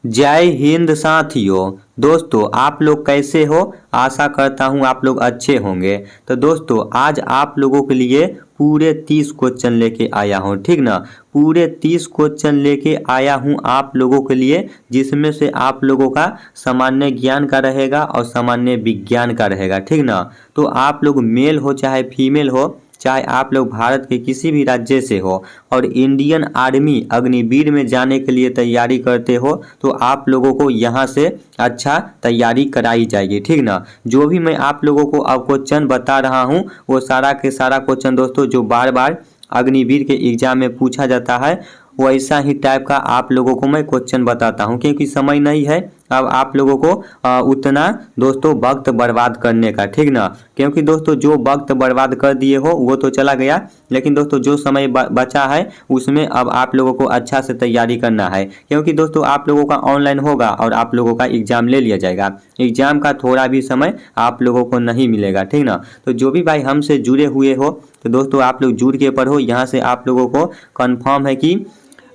जय हिंद साथियों। दोस्तों आप लोग कैसे हो? आशा करता हूँ आप लोग अच्छे होंगे। तो दोस्तों आज आप लोगों के लिए पूरे 30 क्वेश्चन लेके आया हूँ, ठीक ना। पूरे 30 क्वेश्चन लेके आया हूँ आप लोगों के लिए, जिसमें से आप लोगों का सामान्य ज्ञान का रहेगा और सामान्य विज्ञान का रहेगा, ठीक ना। तो आप लोग मेल हो चाहे फीमेल हो, चाहे आप लोग भारत के किसी भी राज्य से हो और इंडियन आर्मी अग्निवीर में जाने के लिए तैयारी करते हो, तो आप लोगों को यहाँ से अच्छा तैयारी कराई जाएगी, ठीक ना। जो भी मैं आप लोगों को अब क्वेश्चन बता रहा हूँ वो सारा के सारा क्वेश्चन दोस्तों जो बार बार अग्निवीर के एग्जाम में पूछा जाता है, वैसा ही टाइप का आप लोगों को मैं क्वेश्चन बताता हूँ, क्योंकि समय नहीं है अब आप लोगों को उतना दोस्तों वक्त बर्बाद करने का, ठीक ना। क्योंकि दोस्तों जो वक्त बर्बाद कर दिए हो वो तो चला गया, लेकिन दोस्तों जो समय बचा है उसमें अब आप लोगों को अच्छा से तैयारी करना है, क्योंकि दोस्तों आप लोगों का ऑनलाइन होगा और आप लोगों का एग्जाम ले लिया जाएगा। एग्जाम का थोड़ा भी समय आप लोगों को नहीं मिलेगा, ठीक ना। तो जो भी भाई हमसे जुड़े हुए हो तो दोस्तों आप लोग जुड़ के पढ़ो। यहाँ से आप लोगों को कन्फर्म है कि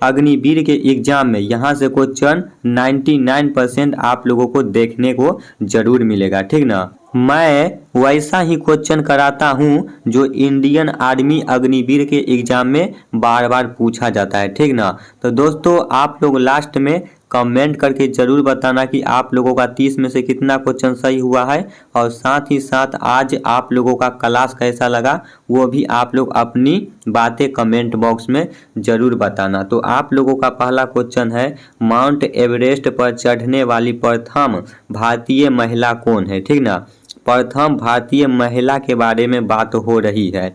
अग्निवीर के एग्जाम में यहाँ से क्वेश्चन 99% आप लोगों को देखने को जरूर मिलेगा, ठीक ना। मैं वैसा ही क्वेश्चन कराता हूँ जो इंडियन आर्मी अग्निवीर के एग्जाम में बार बार पूछा जाता है, ठीक ना। तो दोस्तों आप लोग लास्ट में कमेंट करके ज़रूर बताना कि आप लोगों का 30 में से कितना क्वेश्चन सही हुआ है, और साथ ही साथ आज आप लोगों का क्लास कैसा लगा वो भी आप लोग अपनी बातें कमेंट बॉक्स में ज़रूर बताना। तो आप लोगों का पहला क्वेश्चन है, माउंट एवरेस्ट पर चढ़ने वाली प्रथम भारतीय महिला कौन है, ठीक ना। प्रथम भारतीय महिला के बारे में बात हो रही है।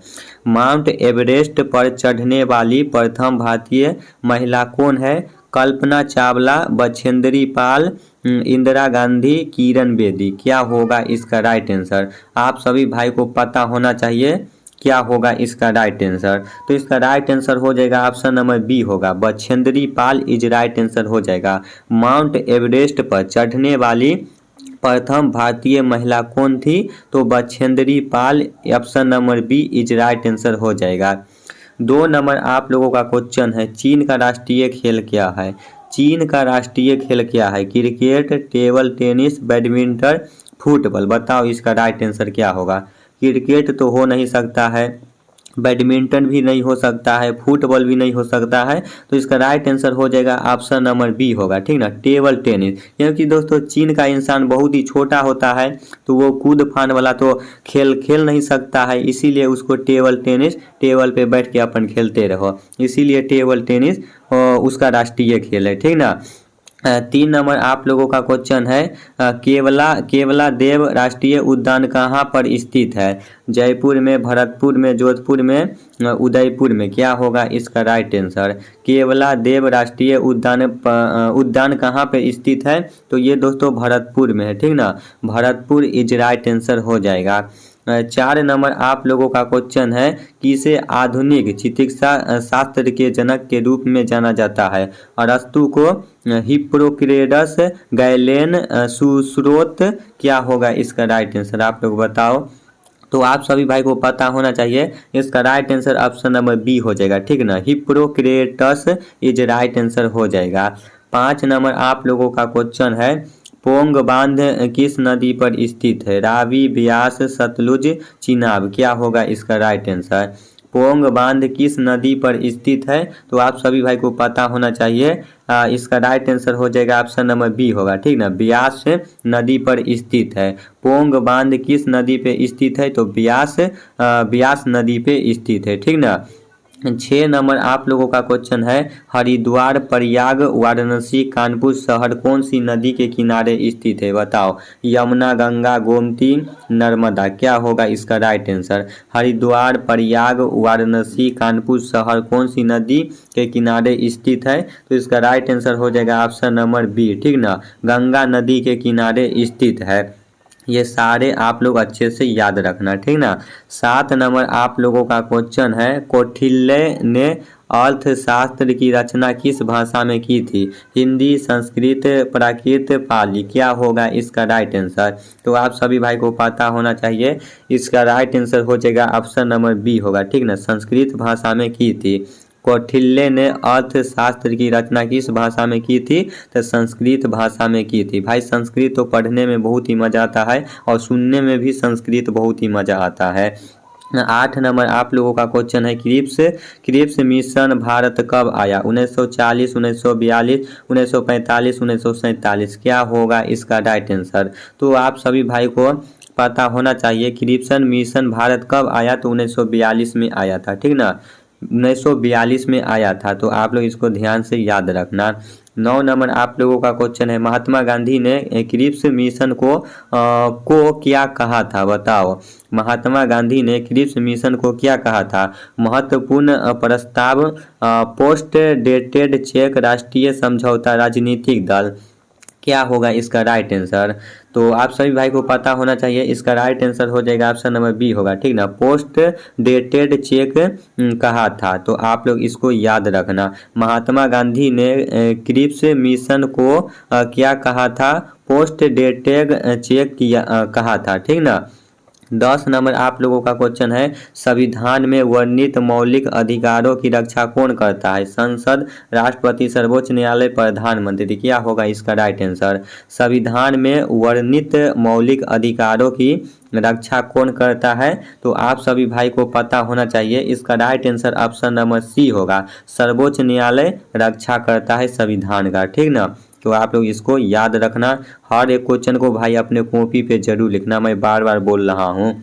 माउंट एवरेस्ट पर चढ़ने वाली प्रथम भारतीय महिला कौन है? कल्पना चावला, बछेंद्री पाल, इंदिरा गांधी, किरण बेदी। क्या होगा इसका राइट आंसर? आप सभी भाई को पता होना चाहिए क्या होगा इसका राइट आंसर। तो इसका राइट आंसर हो जाएगा ऑप्शन नंबर बी होगा, Bachendri Pal is right answer हो जाएगा। माउंट एवरेस्ट पर चढ़ने वाली प्रथम भारतीय महिला कौन थी? तो Bachendri Pal, option number B is right answer हो जाएगा। 2 नंबर आप लोगों का क्वेश्चन है, चीन का राष्ट्रीय खेल क्या है? चीन का राष्ट्रीय खेल क्या है? Cricket, table tennis, badminton, football. बताओ इसका राइट आंसर क्या होगा? क्रिकेट तो हो नहीं सकता है, बैडमिंटन भी नहीं हो सकता है, फुटबॉल भी नहीं हो सकता है, तो इसका राइट आंसर हो जाएगा ऑप्शन नंबर बी होगा, ठीक ना, टेबल टेनिस। क्योंकि दोस्तों चीन का इंसान बहुत ही छोटा होता है तो वो कूद फान वाला तो खेल नहीं सकता है, इसीलिए उसको टेबल टेनिस, टेबल पे बैठ के अपन खेलते रहो, इसीलिए टेबल टेनिस उसका राष्ट्रीय खेल है, ठीक ना। 3 नंबर आप लोगों का क्वेश्चन है, केवला देव राष्ट्रीय उद्यान कहाँ पर स्थित है? जयपुर में, भरतपुर में, जोधपुर में, उदयपुर में। क्या होगा इसका राइट आंसर? केवला देव राष्ट्रीय उद्यान कहाँ पर स्थित है? तो ये दोस्तों भरतपुर में है, ठीक ना। भरतपुर इज राइट आंसर हो जाएगा। 4 नंबर आप लोगों का क्वेश्चन है, किसे आधुनिक चिकित्सा शास्त्र के जनक के रूप में जाना जाता है? अरस्तु को, हिप्पोक्रेटस, गैलेन, सुश्रुत। क्या होगा इसका राइट आंसर? आप लोग बताओ। तो आप सभी भाई को पता होना चाहिए, इसका right answer option number B हो जाएगा, ठीक ना, हिप्पोक्रेटस इज राइट आंसर हो जाएगा। 5 नंबर आप लोगों का क्वेश्चन है, पोंग बांध किस नदी पर स्थित है? रावी, ब्यास, सतलुज, चिनाब। क्या होगा इसका राइट आंसर? पोंग बांध किस नदी पर स्थित है? तो आप सभी भाई को पता होना चाहिए, इसका राइट आंसर हो जाएगा ऑप्शन नंबर बी होगा, ठीक ना, ब्यास नदी पर स्थित है। पोंग बांध किस नदी पे स्थित है? तो ब्यास नदी पे स्थित है, ठीक ना। 6 नंबर आप लोगों का क्वेश्चन है, हरिद्वार, प्रयाग, वाराणसी, कानपुर शहर कौन सी नदी के किनारे स्थित है? बताओ। यमुना, गंगा, गोमती, नर्मदा। क्या होगा इसका राइट आंसर? हरिद्वार, प्रयाग, वाराणसी, कानपुर शहर कौन सी नदी के किनारे स्थित है? तो इसका राइट आंसर हो जाएगा ऑप्शन नंबर बी, ठीक ना, गंगा नदी के किनारे स्थित है। ये सारे आप लोग अच्छे से याद रखना, ठीक ना। 7 नंबर आप लोगों का क्वेश्चन है, कौटिल्य ने अर्थशास्त्र की रचना किस भाषा में की थी? हिंदी, संस्कृत, प्राकृत, पाली। क्या होगा इसका राइट आंसर? तो आप सभी भाई को पता होना चाहिए, इसका राइट आंसर हो जाएगा ऑप्शन नंबर बी होगा, ठीक ना, संस्कृत भाषा में की थी। कौटिल्य ने अर्थशास्त्र की रचना किस भाषा में की थी? तो संस्कृत भाषा में की थी। भाई संस्कृत तो पढ़ने में बहुत ही मज़ा आता है और सुनने में भी संस्कृत बहुत ही मज़ा आता है। 8 नंबर आप लोगों का क्वेश्चन है, क्रिप्स मिशन भारत कब आया? 1940, 1942, 1945, 1947। क्या होगा इसका राइट आंसर? तो आप सभी भाई को पता होना चाहिए क्रिप्स मिशन भारत कब आया? तो 1942 में आया था, ठीक ना, 1942 में आया था। तो आप लोग इसको ध्यान से याद रखना। 9 नंबर आप लोगों का क्वेश्चन है, महात्मा गांधी ने क्रिप्स मिशन को क्या कहा था? बताओ, महात्मा गांधी ने क्रिप्स मिशन को क्या कहा था? महत्वपूर्ण प्रस्ताव, पोस्ट डेटेड चेक, राष्ट्रीय समझौता, राजनीतिक दल। क्या होगा इसका राइट आंसर? तो आप सभी भाई को पता होना चाहिए, इसका राइट आंसर हो जाएगा ऑप्शन नंबर बी होगा, ठीक ना, पोस्ट डेटेड चेक कहा था। तो आप लोग इसको याद रखना। महात्मा गांधी ने क्रिप्स मिशन को क्या कहा था? पोस्ट डेटेड चेक कहा था, ठीक ना। 10 नंबर आप लोगों का क्वेश्चन है, संविधान में वर्णित मौलिक अधिकारों की रक्षा कौन करता है? संसद, राष्ट्रपति, सर्वोच्च न्यायालय, प्रधानमंत्री। क्या होगा इसका राइट आंसर? संविधान में वर्णित मौलिक अधिकारों की रक्षा कौन करता है? तो आप सभी भाई को पता होना चाहिए, इसका right answer option number C होगा, सर्वोच्च न्यायालय रक्षा करता है संविधान का, ठीक ना। तो आप लोग इसको याद रखना। हर एक क्वेश्चन को भाई अपने कॉपी पे जरूर लिखना, मैं बार बार बोल रहा हूँ।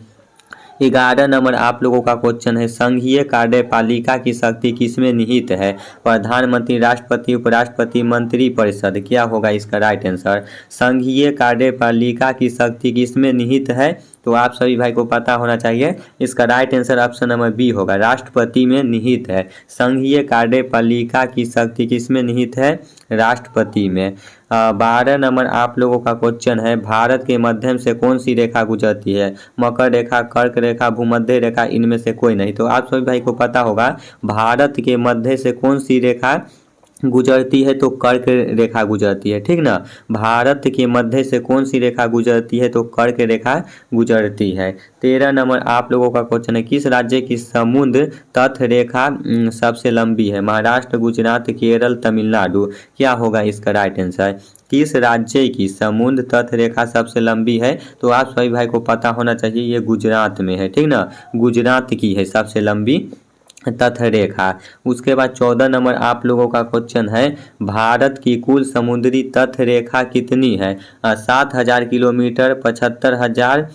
11 नंबर आप लोगों का क्वेश्चन है, संघीय कार्यपालिका की शक्ति किसमें निहित है? प्रधानमंत्री, राष्ट्रपति, उपराष्ट्रपति, मंत्री परिषद। क्या होगा इसका राइट आंसर? संघीय कार्यपालिका की शक्ति किसमें निहित है? तो आप सभी भाई को पता होना चाहिए, इसका right answer option number B होगा, राष्ट्रपति में निहित है। संघीय कार्यपालिका की शक्ति किसमें निहित है? राष्ट्रपति में। 12 नंबर आप लोगों का क्वेश्चन है, भारत के मध्यम से कौन सी रेखा गुजरती है? मकर रेखा, कर्क रेखा, भूमध्य रेखा, इनमें से कोई नहीं। तो आप सभी भाई को पता होगा, भारत के मध्य से कौन सी रेखा गुजरती है? तो कर्क रेखा गुजरती है, ठीक ना। भारत के मध्य से कौन सी रेखा गुजरती है? तो कर्क रेखा गुजरती है। 13 नंबर आप लोगों का क्वेश्चन है, किस राज्य की समुद्र तट रेखा सबसे लंबी है? महाराष्ट्र, गुजरात, केरल, तमिलनाडु। क्या होगा इसका राइट आंसर? किस राज्य की समुद्र तट रेखा सबसे लंबी है? तो आप सभी भाई को पता होना चाहिए, ये गुजरात में है, ठीक ना, गुजरात की है सबसे लंबी तट रेखा। उसके बाद 14 नंबर आप लोगों का क्वेश्चन है, भारत की कुल समुद्री तट रेखा कितनी है? 7,000 किलोमीटर, 75,000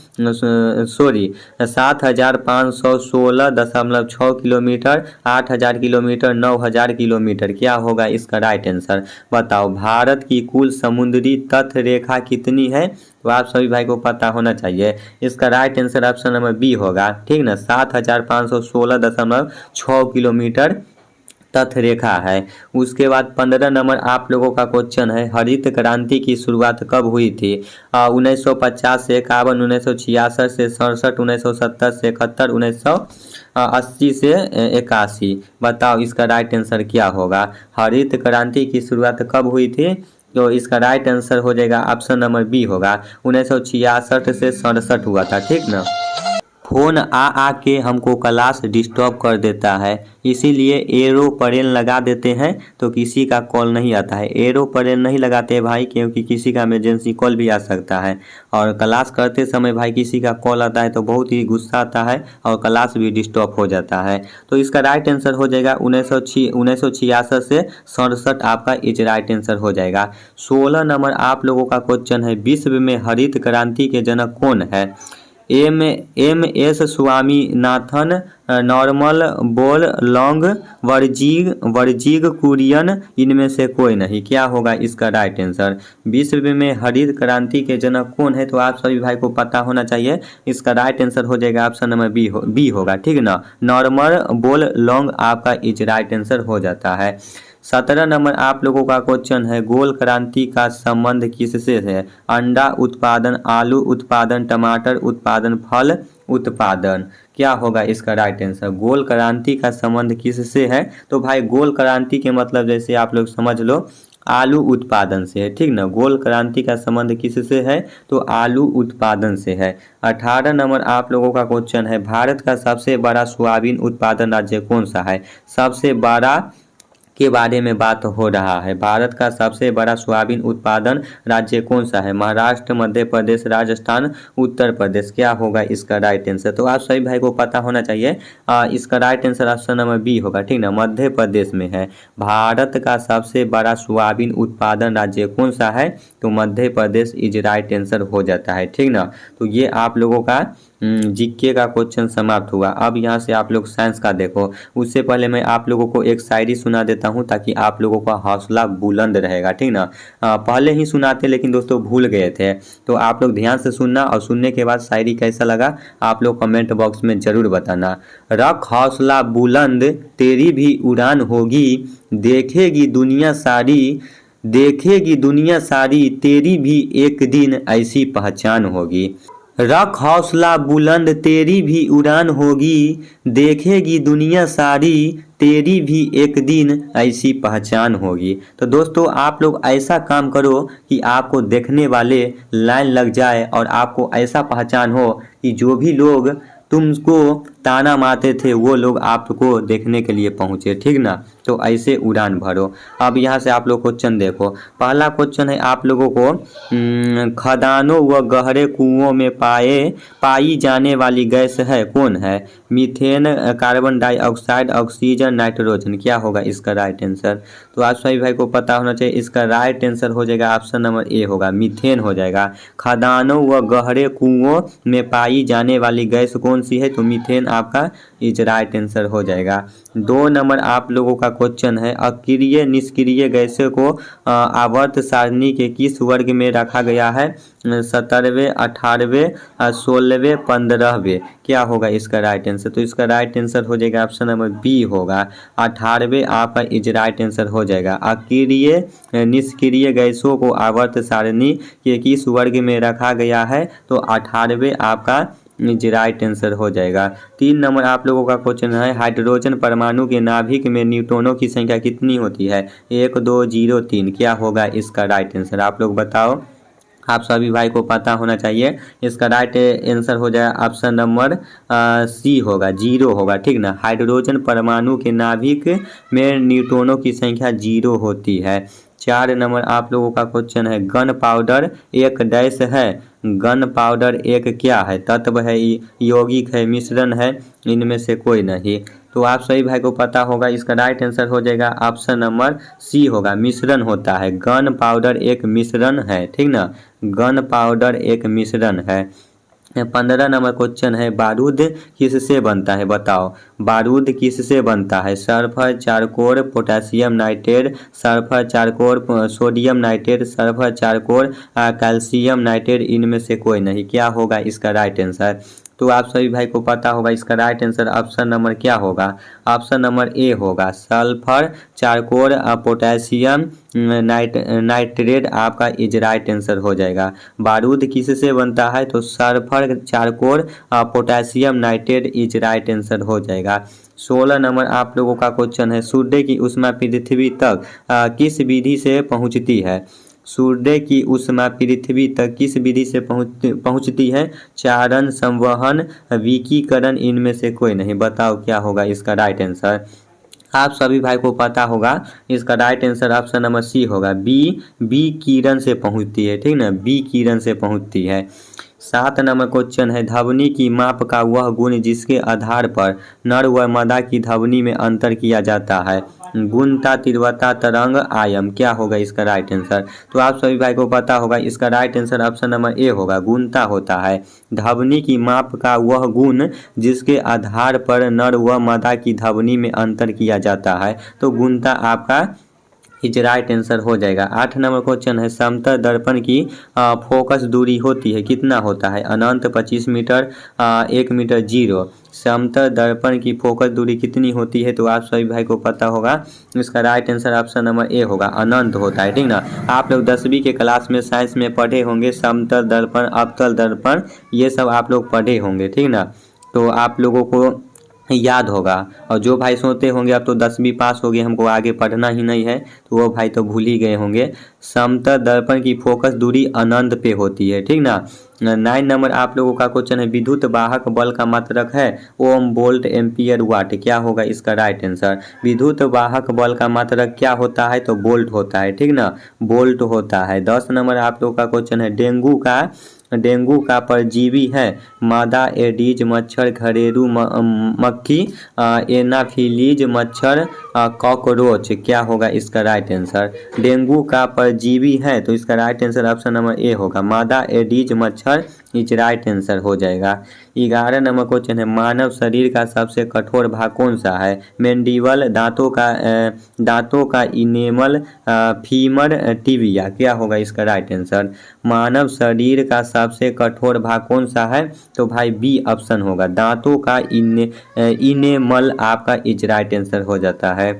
7,516.6 किलोमीटर, 8,000 किलोमीटर, 9,000 किलोमीटर। क्या होगा इसका राइट आंसर? बताओ, भारत की कुल समुद्री तट रेखा कितनी है? तो आप सभी भाई को पता होना चाहिए, इसका right answer option number B होगा, ठीक ना, 7,516.6 किलोमीटर तट रेखा है। उसके बाद 15 नंबर आप लोगों का क्वेश्चन है, हरित क्रांति की शुरुआत कब हुई थी? 1950 से 51, 1966 से 67, 1970 से 71, 1980 से 81। बताओ इसका राइट आंसर क्या होगा? हरित क्रांति की शुरुआत कब हुई थी? तो इसका राइट आंसर हो जाएगा ऑप्शन नंबर बी होगा, 1966 से 67 हुआ था, ठीक ना। फोन आ के हमको क्लास डिस्टर्ब कर देता है, इसीलिए एरोप्लेन लगा देते हैं तो किसी का कॉल नहीं आता है। एरोप्लेन नहीं लगाते भाई, क्योंकि किसी का इमरजेंसी कॉल भी आ सकता है, और क्लास करते समय भाई किसी का कॉल आता है तो बहुत ही गुस्सा आता है और क्लास भी डिस्टर्ब हो जाता है। तो इसका राइट आंसर हो जाएगा 1966 से 67 आपका इज राइट आंसर हो जाएगा। 16 नंबर आप लोगों का क्वेश्चन है, विश्व में हरित क्रांति के जनक कौन है? M S Swaminathan, Norman Borlaug, Verghese Kurien, इनमें से कोई नहीं। क्या होगा इसका राइट आंसर? विश्व में हरित क्रांति के जनक कौन है? तो आप सभी भाई को पता होना चाहिए, इसका राइट आंसर हो जाएगा ऑप्शन नंबर बी होगा, ठीक ना, नॉर्मल बोर लॉन्ग आपका इज राइट आंसर हो जाता है। 17 नंबर आप लोगों का क्वेश्चन है, गोल क्रांति का संबंध किससे है? अंडा उत्पादन, आलू उत्पादन, टमाटर उत्पादन, फल उत्पादन। क्या होगा इसका राइट आंसर? गोल क्रांति का संबंध किससे है? तो भाई गोल क्रांति के मतलब जैसे आप लोग समझ लो, आलू उत्पादन से है, ठीक ना। गोल क्रांति का संबंध किससे है, तो आलू उत्पादन से है। 18 नंबर आप लोगों का क्वेश्चन है, भारत का सबसे बड़ा सोयाबीन उत्पादन राज्य कौन सा है। सबसे बड़ा के बारे में बात हो रहा है। भारत का सबसे बड़ा सोयाबीन उत्पादन राज्य कौन सा है। महाराष्ट्र, मध्य प्रदेश, राजस्थान, उत्तर प्रदेश। क्या होगा इसका राइट आंसर, तो आप सभी भाई को पता होना चाहिए। इसका right answer option number B होगा, ठीक ना, मध्य प्रदेश में है। भारत का सबसे बड़ा सोयाबीन उत्पादन राज्य कौन सा है, तो Madhya Pradesh is right answer हो जाता है, ठीक ना। तो ये आप लोगों का जीके का क्वेश्चन समाप्त हुआ। अब यहाँ से आप लोग साइंस का देखो। उससे पहले मैं आप लोगों को एक शायरी सुना देता हूँ ताकि आप लोगों का हौसला बुलंद रहेगा, ठीक ना। पहले ही सुनाते लेकिन दोस्तों भूल गए थे, तो आप लोग ध्यान से सुनना और सुनने के बाद शायरी कैसा लगा आप लोग कमेंट बॉक्स में जरूर बताना। रख हौसला बुलंद तेरी भी उड़ान होगी, देखेगी दुनिया सारी, देखेगी दुनिया सारी, तेरी भी एक दिन ऐसी पहचान होगी। रख हौसला बुलंद तेरी भी उड़ान होगी, देखेगी दुनिया सारी, तेरी भी एक दिन ऐसी पहचान होगी। तो दोस्तों आप लोग ऐसा काम करो कि आपको देखने वाले लाइन लग जाए और आपको ऐसा पहचान हो कि जो भी लोग तुमको ताना मारते थे वो लोग आपको देखने के लिए पहुँचे, ठीक ना। तो ऐसे उड़ान भरो। अब यहाँ से आप लोग क्वेश्चन देखो। पहला क्वेश्चन है आप लोगों को, खदानों व गहरे कुओं में पाई जाने वाली गैस है कौन है। Methane, carbon dioxide, oxygen, nitrogen. क्या होगा इसका राइट आंसर, तो आप सभी भाई को पता होना चाहिए। इसका राइट आंसर हो जाएगा ऑप्शन नंबर ए होगा, मीथेन हो जाएगा। खदानों व गहरे कुओं में पाई जाने वाली गैस कौन सी है, तो मीथेन आपका इज राइट आंसर हो जाएगा। 2 नंबर आप लोगों का क्वेश्चन है, अक्रिय निष्क्रिय गैसों को आवर्त सारणी के किस वर्ग में रखा गया है। 17वें, 18वें, 16वें, 15वें। क्या होगा इसका राइट आंसर, तो इसका राइट आंसर हो जाएगा ऑप्शन नंबर बी होगा, 18वें आपका इज राइट आंसर हो जाएगा। अक्रिय निष्क्रिय गैसों को आवर्त सारणी के किस वर्ग में रखा गया है, तो 18वें आपका राइट आंसर हो जाएगा। 3 नंबर आप लोगों का क्वेश्चन है, हाइड्रोजन परमाणु के नाभिक में न्यूट्रॉनों की संख्या कितनी होती है। 1, 2, 0, 3। क्या होगा इसका राइट आंसर, आप लोग बताओ। आप सभी भाई को पता होना चाहिए। इसका राइट आंसर हो जाएगा ऑप्शन नंबर सी होगा, 0 होगा, ठीक ना। हाइड्रोजन परमाणु के नाभिक में न्यूट्रॉनों की संख्या 0 होती है। 4 नंबर आप लोगों का क्वेश्चन है, गन पाउडर एक डैश है। गन पाउडर एक क्या है, तत्व है, यौगिक है, मिश्रण है, इनमें से कोई नहीं। तो आप सभी भाई को पता होगा। इसका राइट आंसर हो जाएगा ऑप्शन नंबर सी होगा, मिश्रण होता है। गन पाउडर एक मिश्रण है, ठीक ना, गन पाउडर एक मिश्रण है। 15 नंबर क्वेश्चन है, बारूद किससे बनता है, बताओ। बारूद किससे बनता है। Sulphur, charcoal, potassium nitrate, sulphur, charcoal, sodium nitrate, sulphur, charcoal, calcium nitrate, इनमें से कोई नहीं। क्या होगा इसका राइट आंसर, तो आप सभी भाई को पता होगा। इसका राइट आंसर ऑप्शन नंबर क्या होगा, ऑप्शन नंबर ए होगा, सल्फर, चारकोल, पोटेशियम नाइट्रेट आपका इज राइट आंसर हो जाएगा। बारूद किससे बनता है, तो sulphur, charcoal, potassium nitrate is right answer हो जाएगा। 16 नंबर आप लोगों का क्वेश्चन है, सूर्य की ऊष्मा पृथ्वी तक किस विधि से पहुंचती है। सूर्य की ऊष्मा पृथ्वी तक किस विधि से पहुंचती है। चारण, संवहन, विकिरण, इनमें से कोई नहीं। बताओ क्या होगा इसका राइट आंसर, आप सभी भाई को पता होगा। इसका right answer option number C होगा, बी किरण से पहुंचती है, ठीक ना, बी किरण से पहुंचती है। 7 नंबर क्वेश्चन है, ध्वनि की माप का वह गुण जिसके आधार पर नर व मादा की ध्वनि में अंतर किया जाता है। गुणता, तीव्रता, तरंग, आयाम। क्या होगा इसका राइट आंसर, तो आप सभी भाई को पता होगा। इसका right answer option number A होगा, गुणता होता है। ध्वनि की माप का वह गुण जिसके आधार पर नर व मादा की ध्वनि में अंतर किया जाता है, तो गुणता आपका इज राइट आंसर हो जाएगा। 8 नंबर क्वेश्चन है, समतल दर्पण की फोकस दूरी होती है, कितना होता है। अनंत, 25 मीटर, 1 मीटर, 0। समतल दर्पण की फोकस दूरी कितनी होती है, तो आप सभी भाई को पता होगा। इसका right answer option number A होगा, अनंत होता है, ठीक ना। आप लोग 10वीं के क्लास में साइंस में पढ़े होंगे, समतल दर्पण, अवतल दर्पण, ये सब आप लोग पढ़े होंगे, ठीक ना। तो आप लोगों को याद होगा। और जो भाई सोते होंगे अब तो 10वीं पास हो गए, हमको आगे पढ़ना ही नहीं है, तो वो भाई तो भूल ही गए होंगे। समतल दर्पण की फोकस दूरी अनंत पे होती है, ठीक ना। 9 नंबर आप लोगों का क्वेश्चन है, विद्युत वाहक बल का मात्रक है ओम, वोल्ट, एम्पियर, वाट। क्या होगा इसका राइट आंसर। विद्युत वाहक बल का मात्रक क्या होता है, तो वोल्ट होता है, ठीक ना, वोल्ट होता है। 10 नंबर आप लोगों का क्वेश्चन है, डेंगू का परजीवी है मादा एडीज मच्छर, घरेलू मक्खी, एनाफिलीज मच्छर, कॉकरोच। क्या होगा इसका राइट आंसर। डेंगू का परजीवी है तो इसका right answer option number A होगा, मादा एडीज मच्छर इज राइट आंसर हो जाएगा। 11 नंबर क्वेश्चन है, मानव शरीर का सबसे कठोर भाग कौन सा है। मेंडिबल, दांतों का इनेमल, फीमर, टिबिया। क्या होगा इसका राइट आंसर। मानव शरीर का सबसे कठोर भाग कौन सा है, तो भाई बी ऑप्शन होगा, दांतों का इनेमल आपका इज राइट आंसर हो जाता है।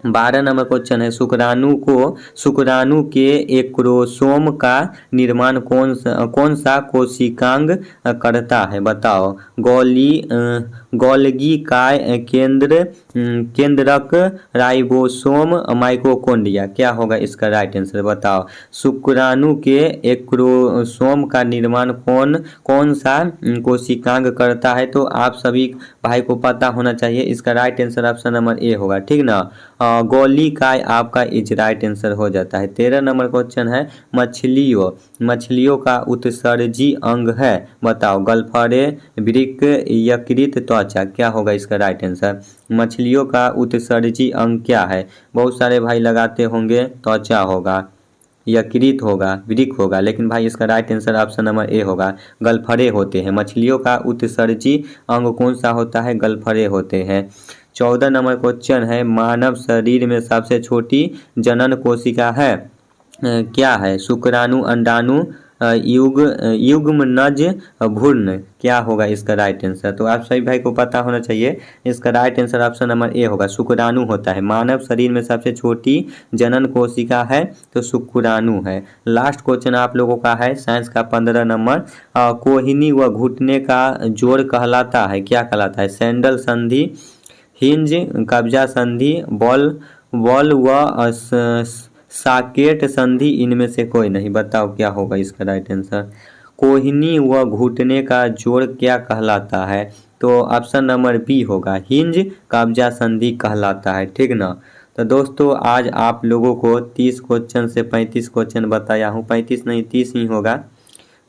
12 नंबर क्वेश्चन है, शुक्राणु के एक्रोसोम का निर्माण कौन सा कोशिकांग करता है, बताओ। गोल्गी काय, केंद्रक, राइबोसोम, माइटोकॉन्ड्रिया। क्या होगा इसका राइट आंसर बताओ। शुक्राणु के एक्रोसोम का निर्माण कौन सा कोशिकांग करता है, तो आप सभी भाई को पता होना चाहिए, इसका right answer option number A होगा, ठीक ना। गोलिकाय आपका इज राइट आंसर हो जाता है। 13 नंबर क्वेश्चन है, मछलियों का उत्सर्जी अंग है, बताओ। गलफरे, वृक्क, यकृत, त्वचा। क्या होगा इसका राइट आंसर। मछलियों का उत्सर्जी अंग क्या है, बहुत सारे भाई लगाते होंगे, त्वचा होगा, यकृत होगा, वृक्क होगा, लेकिन भाई इसका right answer option number A होगा, गलफरे होते हैं। मछलियों का उत्सर्जी अंग कौन सा होता है, गलफरे होते हैं। 14 नंबर क्वेश्चन है, मानव शरीर में सबसे छोटी जनन कोशिका है, क्या है। शुक्राणु, अंडाणु, युग्मनज, भ्रूण। क्या होगा इसका राइट आंसर, तो आप सभी भाई को पता होना चाहिए, इसका right answer option number A होगा, शुक्राणु होता है। मानव शरीर में सबसे छोटी जनन कोशिका है तो शुक्राणु है। लास्ट क्वेश्चन आप लोगों का है साइंस का 15 नंबर, कोहिनी व घुटने का जोड़ कहलाता है, क्या कहलाता है। सैंडल संधि, हिंज, कब्जा संधि, बॉल व साकेट संधि, इनमें से कोई नहीं, बताओ क्या होगा इसका राइट आंसर। कोहिनी व घुटने का जोड़ क्या कहलाता है, तो ऑप्शन नंबर बी होगा, हिंज कब्जा संधि कहलाता है, ठीक ना। तो दोस्तों आज आप लोगों को 30 क्वेश्चन से 35 क्वेश्चन बताया हूँ, 35 नहीं 30 ही होगा,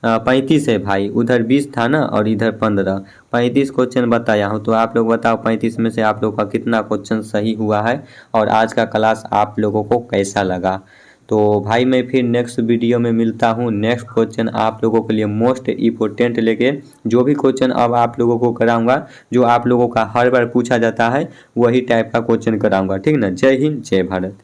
35 है भाई, उधर 20 था ना और इधर 15, 35 क्वेश्चन बताया हूँ। तो आप लोग बताओ 35 में से आप लोग का कितना क्वेश्चन सही हुआ है और आज का क्लास आप लोगों को कैसा लगा। तो भाई मैं फिर नेक्स्ट वीडियो में मिलता हूँ, नेक्स्ट क्वेश्चन आप लोगों के लिए मोस्ट इम्पोर्टेंट लेके, जो भी क्वेश्चन अब आप लोगों को कराऊंगा, जो आप लोगों का हर बार पूछा जाता है वही टाइप का क्वेश्चन कराऊंगा, ठीक ना। जय हिंद, जय भारत।